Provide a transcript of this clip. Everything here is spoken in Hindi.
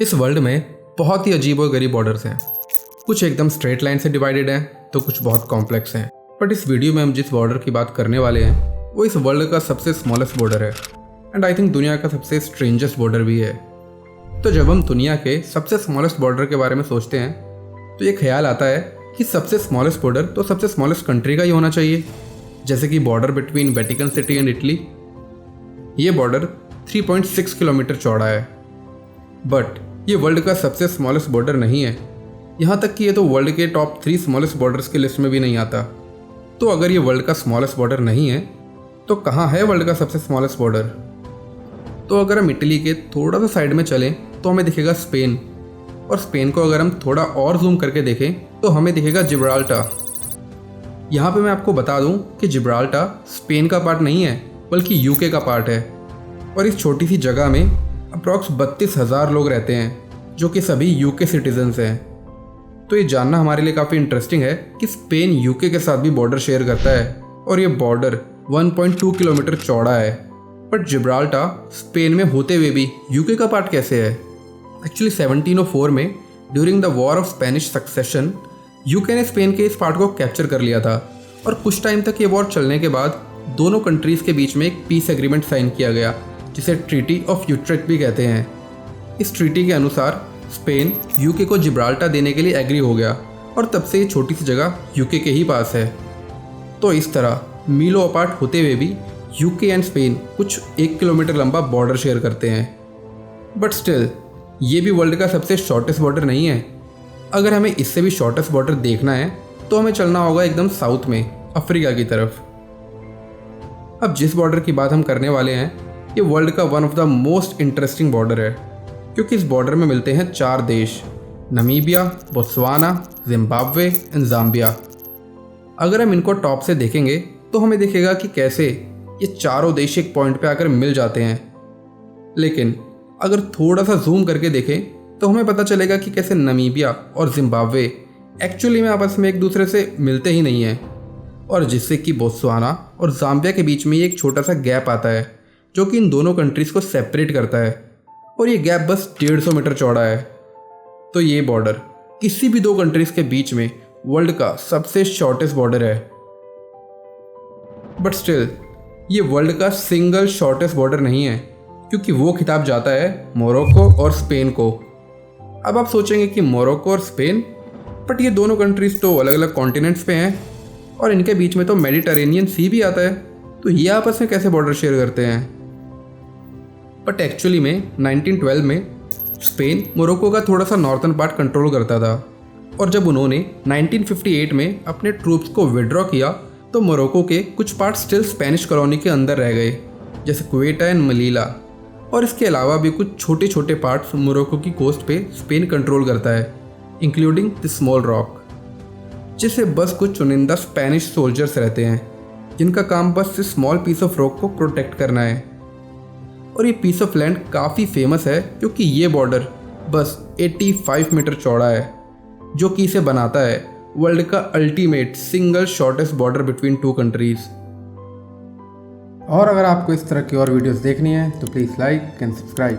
इस वर्ल्ड में बहुत ही अजीब और गरीब बॉर्डर्स हैं। कुछ एकदम स्ट्रेट लाइन से डिवाइडेड हैं तो कुछ बहुत कॉम्प्लेक्स हैं। बट इस वीडियो में हम जिस बॉर्डर की बात करने वाले हैं वो इस वर्ल्ड का सबसे स्मॉलेस्ट बॉर्डर है एंड आई थिंक दुनिया का सबसे स्ट्रेंजेस्ट बॉर्डर भी है। तो जब हम दुनिया के सबसे स्मॉलेस्ट बॉर्डर के बारे में सोचते हैं तो ये ख्याल आता है कि सबसे स्मॉलेस्ट बॉर्डर तो सबसे स्मॉलेस्ट कंट्री का ही होना चाहिए, जैसे कि border between Vatican city and Italy. ये बॉर्डर 3.6 किलोमीटर चौड़ा है, बट ये वर्ल्ड का सबसे स्मॉलेस्ट बॉर्डर नहीं है। यहाँ तक कि ये तो वर्ल्ड के टॉप 3 स्मॉलेस्ट बॉर्डर्स की लिस्ट में भी नहीं आता। तो अगर ये वर्ल्ड का स्मॉलेस्ट बॉर्डर नहीं है तो कहाँ है वर्ल्ड का सबसे स्मॉलेस्ट बॉर्डर? तो अगर हम इटली के थोड़ा सा साइड में चलें तो हमें दिखेगा स्पेन, और स्पेन को अगर हम थोड़ा और जूम करके देखें तो हमें दिखेगा जिब्राल्टर। यहाँ पे मैं आपको बता दूँ कि जिब्राल्टर स्पेन का पार्ट नहीं है बल्कि यूके का पार्ट है, और इस छोटी सी जगह में अप्रॉक्स 32,000 लोग रहते हैं जो कि सभी यूके सिटीजन्स हैं। तो ये जानना हमारे लिए काफ़ी इंटरेस्टिंग है कि स्पेन यूके के साथ भी बॉर्डर शेयर करता है और ये बॉर्डर 1.2 किलोमीटर चौड़ा है। बट जिब्राल्टर स्पेन में होते हुए भी यूके का पार्ट कैसे है? एक्चुअली 1704 में during the war of Spanish succession UK ने स्पेन के इस पार्ट को कैप्चर कर लिया था, और कुछ टाइम तक ये वॉर चलने के बाद दोनों कंट्रीज़ के बीच में एक पीस एग्रीमेंट साइन किया गया जिसे ट्रीटी ऑफ यूट्रेक्ट भी कहते हैं। इस ट्रीटी के अनुसार स्पेन यूके को जिब्राल्टर देने के लिए एग्री हो गया, और तब से ये छोटी सी जगह यूके के ही पास है। तो इस तरह मीलों अपार्ट होते हुए भी यूके एंड स्पेन कुछ 1 किलोमीटर लंबा बॉर्डर शेयर करते हैं। बट स्टिल ये भी वर्ल्ड का सबसे शॉर्टेस्ट बॉर्डर नहीं है। अगर हमें इससे भी शॉर्टेस्ट बॉर्डर देखना है तो हमें चलना होगा एकदम साउथ में, अफ्रीका की तरफ। अब जिस बॉर्डर की बात हम करने वाले हैं ये वर्ल्ड का one of the most interesting border है, क्योंकि इस बॉर्डर में मिलते हैं 4 देश: Namibia, Botswana, Zimbabwe and Zambia. अगर हम इनको टॉप से देखेंगे तो हमें दिखेगा कि कैसे ये चारों देश एक पॉइंट पे आकर मिल जाते हैं। लेकिन अगर थोड़ा सा जूम करके देखें तो हमें पता चलेगा कि कैसे नमीबिया और जिम्बाब्वे एक्चुअली में आपस में एक दूसरे से मिलते ही नहीं हैं, और जिससे कि बोत्सवाना और ज़ाम्बिया के बीच में एक छोटा सा गैप आता है जो कि इन दोनों कंट्रीज़ को सेपरेट करता है, और ये गैप बस 150 मीटर चौड़ा है। तो ये बॉर्डर किसी भी 2 कंट्रीज़ के बीच में वर्ल्ड का सबसे शॉर्टेस्ट बॉर्डर है। बट स्टिल ये वर्ल्ड का सिंगल शॉर्टेस्ट बॉर्डर नहीं है, क्योंकि वो खिताब जाता है मोरक्को और स्पेन को। अब आप सोचेंगे कि मोरक्को और स्पेन, बट ये दोनों कंट्रीज़ तो अलग अलग कॉन्टिनेंट्स पे हैं और इनके बीच में तो मेडिटेरेनियन सी भी आता है, तो ये आपस में कैसे बॉर्डर शेयर करते हैं? बट एक्चुअली में 1912 में स्पेन मोरक्को का थोड़ा सा नॉर्थन पार्ट कंट्रोल करता था, और जब उन्होंने 1958 में अपने ट्रूप्स को विड्रॉ किया तो मोरक्को के कुछ पार्ट स्टिल स्पेनिश कॉलोनी के अंदर रह गए, जैसे क्वेटा एंड मलीला, और इसके अलावा भी कुछ छोटे छोटे पार्ट्स मोरक्को की कोस्ट पे स्पेन कंट्रोल करता है, इंक्लूडिंग द स्मॉल रॉक, जिसे बस कुछ चुनिंदा स्पेनिश सोल्जर्स रहते हैं जिनका काम बस इस स्मॉल पीस ऑफ रॉक को प्रोटेक्ट करना है। और ये पीस ऑफ लैंड काफ़ी फेमस है क्योंकि ये बॉर्डर बस 85 मीटर चौड़ा है, जो कि इसे बनाता है वर्ल्ड का ultimate single shortest border between 2 countries. और अगर आपको इस तरह की और वीडियोस देखनी है तो प्लीज़ लाइक एंड सब्सक्राइब।